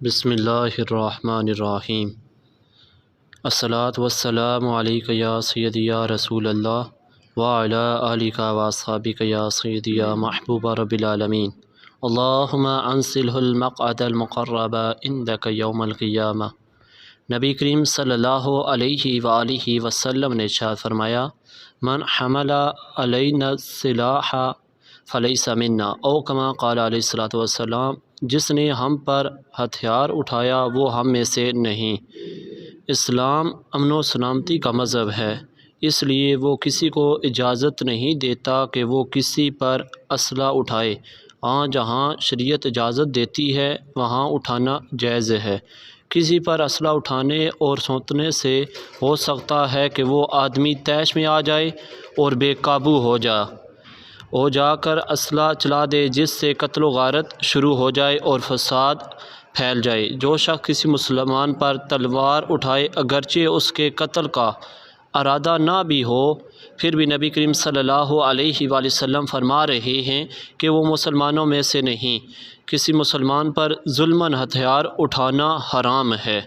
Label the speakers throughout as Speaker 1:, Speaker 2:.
Speaker 1: بسم اللہ الرحمن الرحیم۔ الصلاۃ والسلام علیک یا سیدی یا رسول اللہ وعلی آلک واصحابک یا سیدی یا محبوب رب العالمین۔ اللہم انزلہ المقعد المقرب عندک یوم القیامہ۔ نبی کریم صلی اللہ علیہ وآلہ وسلم نے ارشاد فرمایا، من حمل علینا السلاح فلیس منا، او کما قال علیہ الصلوۃ والسلام، جس نے ہم پر ہتھیار اٹھایا وہ ہم میں سے نہیں۔ اسلام امن و سلامتی کا مذہب ہے، اس لیے وہ کسی کو اجازت نہیں دیتا کہ وہ کسی پر اسلحہ اٹھائے۔ ہاں جہاں شریعت اجازت دیتی ہے وہاں اٹھانا جائز ہے۔ کسی پر اسلحہ اٹھانے اور سونتنے سے ہو سکتا ہے کہ وہ آدمی طیش میں آ جائے اور بے قابو ہو جا کر اسلحہ چلا دے، جس سے قتل و غارت شروع ہو جائے اور فساد پھیل جائے۔ جو شخص کسی مسلمان پر تلوار اٹھائے اگرچہ اس کے قتل کا ارادہ نہ بھی ہو، پھر بھی نبی کریم صلی اللہ علیہ وآلہ وسلم فرما رہے ہیں کہ وہ مسلمانوں میں سے نہیں۔ کسی مسلمان پر ظلماً ہتھیار اٹھانا حرام ہے۔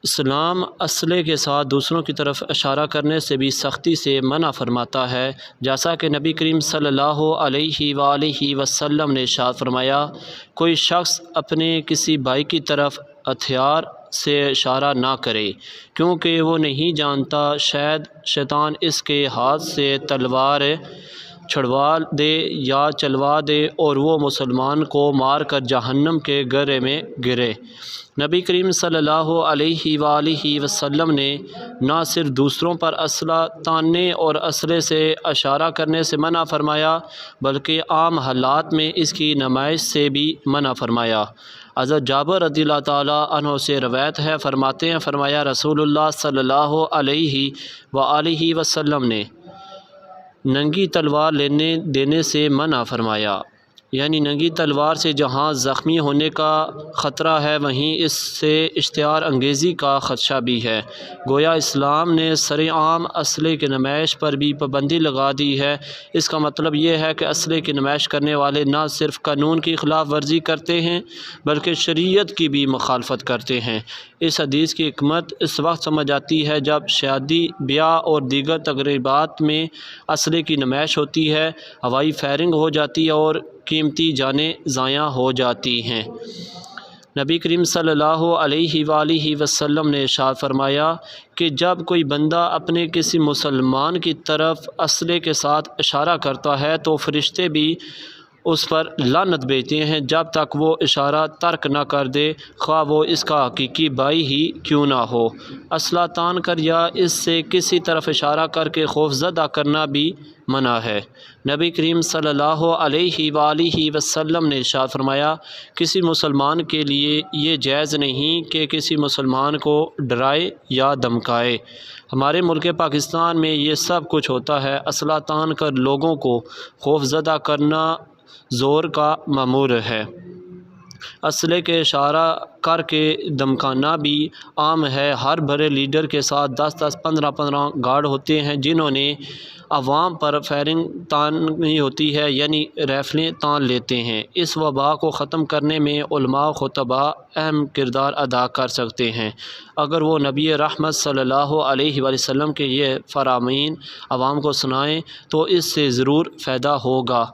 Speaker 1: اسلام اسلحے کے ساتھ دوسروں کی طرف اشارہ کرنے سے بھی سختی سے منع فرماتا ہے، جیسا کہ نبی کریم صلی اللہ علیہ وآلہ وسلم نے ارشاد فرمایا، کوئی شخص اپنے کسی بھائی کی طرف ہتھیار سے اشارہ نہ کرے، کیونکہ وہ نہیں جانتا شاید شیطان اس کے ہاتھ سے تلوار چھڑوا دے یا چلوا دے اور وہ مسلمان کو مار کر جہنم کے گرے میں گرے۔ نبی کریم صلی اللہ علیہ وآلہ وسلم نے نہ صرف دوسروں پر اسلحہ تاننے اور اسلحے سے اشارہ کرنے سے منع فرمایا بلکہ عام حالات میں اس کی نمائش سے بھی منع فرمایا۔ حضرت جابر رضی اللہ تعالیٰ عنہ سے روایت ہے، فرمایا رسول اللہ صلی اللہ علیہ وآلہ وسلم نے ننگی تلوار لینے دینے سے منع فرمایا، یعنی ننگی تلوار سے جہاں زخمی ہونے کا خطرہ ہے وہیں اس سے اشتعال انگیزی کا خدشہ بھی ہے۔ گویا اسلام نے سرعام اسلحے کی نمائش پر بھی پابندی لگا دی ہے۔ اس کا مطلب یہ ہے کہ اسلحے کی نمائش کرنے والے نہ صرف قانون کی خلاف ورزی کرتے ہیں بلکہ شریعت کی بھی مخالفت کرتے ہیں۔ اس حدیث کی حکمت اس وقت سمجھ آتی ہے جب شادی، بیاہ اور دیگر تقریبات میں اسلحے کی نمائش ہوتی ہے، ہوائی فائرنگ ہو جاتی ہے اور قیمتی جانیں ضائع ہو جاتی ہیں۔ نبی کریم صلی اللہ علیہ وآلہ وسلم نے ارشاد فرمایا کہ جب کوئی بندہ اپنے کسی مسلمان کی طرف اسلحے کے ساتھ اشارہ کرتا ہے تو فرشتے بھی اس پر لعنت بھیجتے ہیں جب تک وہ اشارہ ترک نہ کر دے، خواہ وہ اس کا حقیقی بھائی ہی کیوں نہ ہو۔ اسلحہ تان کر یا اس سے کسی طرف اشارہ کر کے خوف زدہ کرنا بھی منع ہے۔ نبی کریم صلی اللہ علیہ وآلہ وسلم نے ارشاد فرمایا، کسی مسلمان کے لیے یہ جائز نہیں کہ کسی مسلمان کو ڈرائے یا دھمکائے۔ ہمارے ملک پاکستان میں یہ سب کچھ ہوتا ہے۔ اسلحہ تان کر لوگوں کو خوف زدہ کرنا زور کا معمور ہے۔ اسلحے کے اشارہ کر کے دھمکانا بھی عام ہے۔ ہر بڑے لیڈر کے ساتھ 10 15 گارڈ ہوتے ہیں جنہوں نے عوام پر فائرنگ تانی ہوتی ہے، یعنی رائفلیں تان لیتے ہیں۔ اس وبا کو ختم کرنے میں علماء و خطباء اہم کردار ادا کر سکتے ہیں۔ اگر وہ نبی رحمت صلی اللہ علیہ وآلہ وسلم کے یہ فرامین عوام کو سنائیں تو اس سے ضرور فائدہ ہوگا۔